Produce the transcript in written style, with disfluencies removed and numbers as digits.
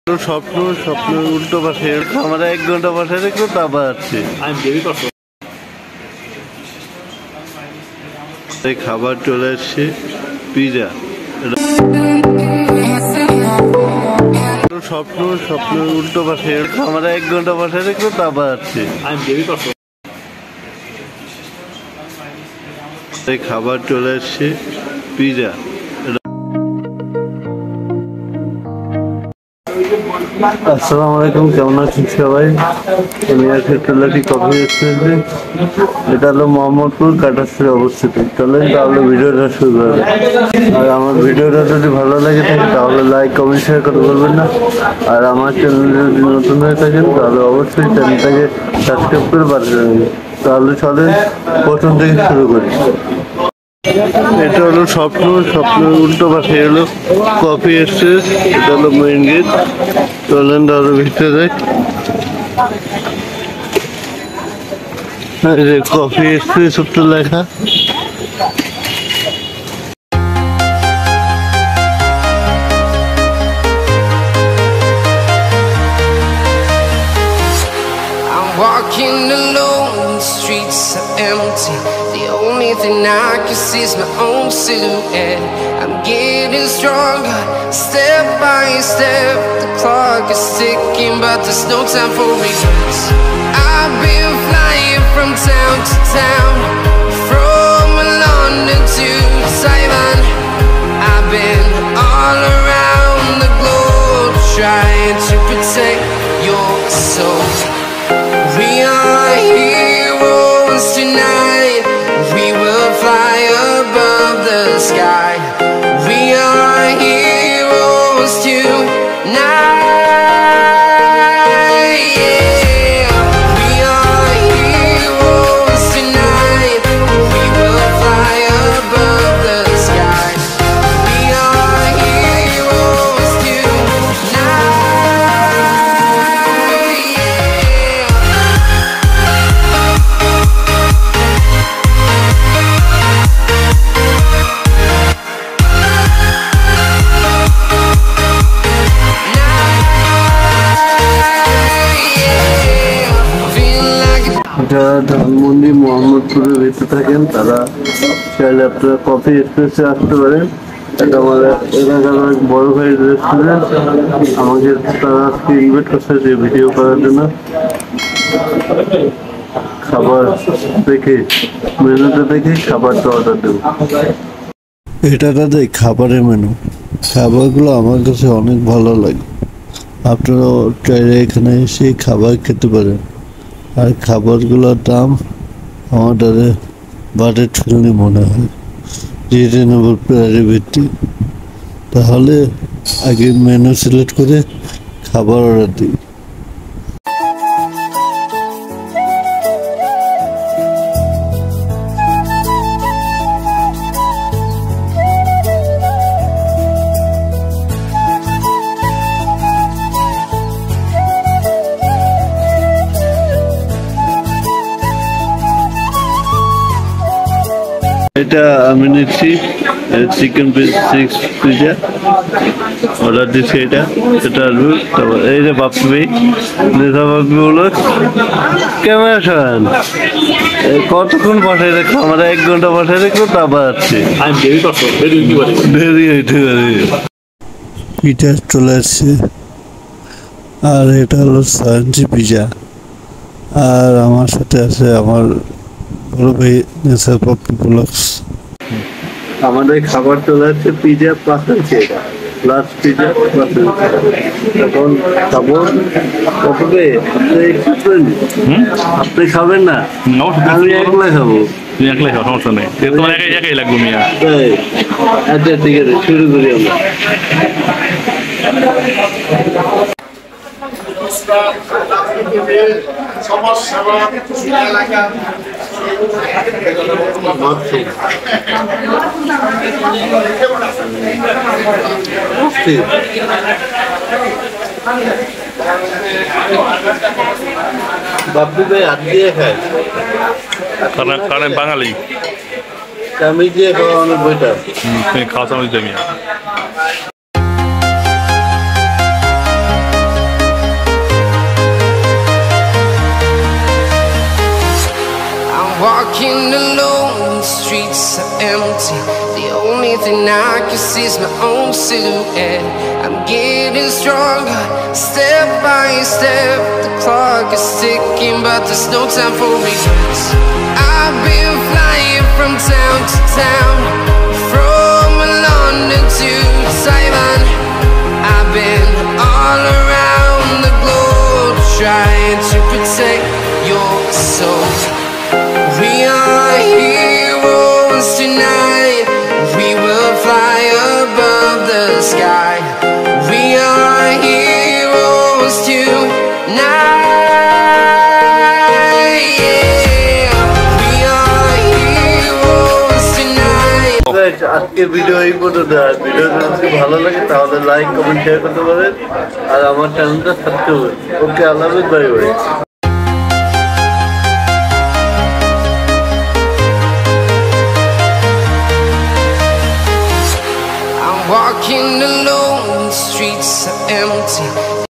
স্বপ্ন স্বপ্নের উল্টো পাশে আমরা 1 ঘন্টা বসে রেখে তারপর আসছি। এই খাবার চলে আসছে পিজা। স্বপ্ন স্বপ্নের উল্টো পাশে আমরা 1 ঘন্টা বসে রেখে তারপর আসছি। এই খাবার চলে আসছে পিজা। আসসালামু আলাইকুম, কেমন আছেন সবাই? আমি আজকে টেলাটি কফি এক্সপ্রেসে, এটা হলো মোহাম্মদপুর কাটারপুরে অবস্থিত। চলেন তাহলে ভিডিওটা শুরু করবো। আর আমার ভিডিওটা যদি ভালো লাগে থাকে তাহলে লাইক কমেন্ট শেয়ার করতে বলবেন না। আর আমার চ্যানেলে যদি নতুন হয়ে থাকেন তাহলে অবশ্যই চ্যানেলটাকে সাবস্ক্রাইব করে পাঠিয়ে দেবেন। তাহলে চলেন প্রথম থেকে শুরু করি। এটা হলো স্বপ্ন স্বপ্নের উল্টো পাশে হলো কফি এক্সপ্রেস। এটা হলো মেইন গেট। চলেন তাহলে ভিতরে কফি এক্সপ্রেস উত্তর লেখা। Walking alone, the streets are empty. The only thing I can see is my own silhouette. I'm getting stronger, step by step. The clock is ticking, but there's no time for regrets. I've been flying from town to town, from London to Taiwan. I've been all around the globe, trying to protect your soul. We are heroes tonight. We will fly above the sky. We are heroes tonight. Yeah. We are heroes tonight. We will fly above the sky. We are heroes tonight. যারা ধানমন্ডি মোহাম্মদপুরের ভেতরে থাকেন তারা চাইলে আপনারা coffee এক্সপ্রেসে আসতে পারেন। এটা আমার এলাকার অনেক বড় ভাই রেস্টুরেন্ট। আমাকে তারা আজকে ইনভাইট করছে যে ভিডিও করার জন্য। খাবার দেখে মেনুটা দেখে খাবারটা অর্ডার দেব। এটা তাদের খাবারের মেনু। খাবারগুলো আমার কাছে অনেক ভালো লাগে। আপনারা চাইলে এখানে এসে খাবার খেতে পারেন। আর খাবারগুলোর দাম আমাদের বাজেট ফ্রেন্ডলি মনে হয়, রিজনেবল প্রাইসের ভিত্তি। তাহলে আগে মেনু সিলেক্ট করে খাবার অর্ডার দিই। এটা আমি নিচ্ছি চিকেন পিজা অর্ডার দিচ্ছি। এটা আসবে। তারপর এই যে বাপ্পি ভাই নেতা বাপ্পিগুলো ক্যামেরা সরান। কতক্ষণ বসাই রেখো? আমরা 1 ঘন্টা বসাই রেখো তারপর আসছি। দেরি হইতে পারে। পিঠা চলে আসছে। আর এটা হলো সানজি পিজা। আর আমার সাথে আছে আমার বড় ভাই নেশা পপি ব্লগস। আমাদের খাবার চলে আসছে পিজা পাঠাচ্ছে। এটা লাস্ট পিজা এখন খাবো। আপনি খাবেন না? আমি একলা খাবো। একলাই খাও, সমস্যা নেই। তোমার একাই লাগবে মিয়া। আচ্ছা ঠিক আছে, শুরু করি আমরা। বাপ্পি ভাই হাত দিয়ে খায়, কারণ বাঙালি। আমি দিয়ে খাওয়া অনেক বইটা খাওয়া চামচ দেমিয়া। walking alone, the streets are empty. The only thing I can see is my own silhouette. I'm getting stronger, step by step. The clock is ticking, but there's no time for regrets. I've been flying from town to town, from London to Taiwan. I've been all around the globe, trying to protect your soul. We are heroes tonight. We will fly above the sky. We are heroes tonight. Yeah. We are heroes tonight. Guys, আজকের video এই পর্যন্ত। ভিডিওটা যদি ভালো লাগে তাহলে like comment share করতে পারেন আর আমার চ্যানেলটা সাবস্ক্রাইব করুন। ওকে, আল্লাহ হাফেজ, bye bye. Walking alone, the streets are empty.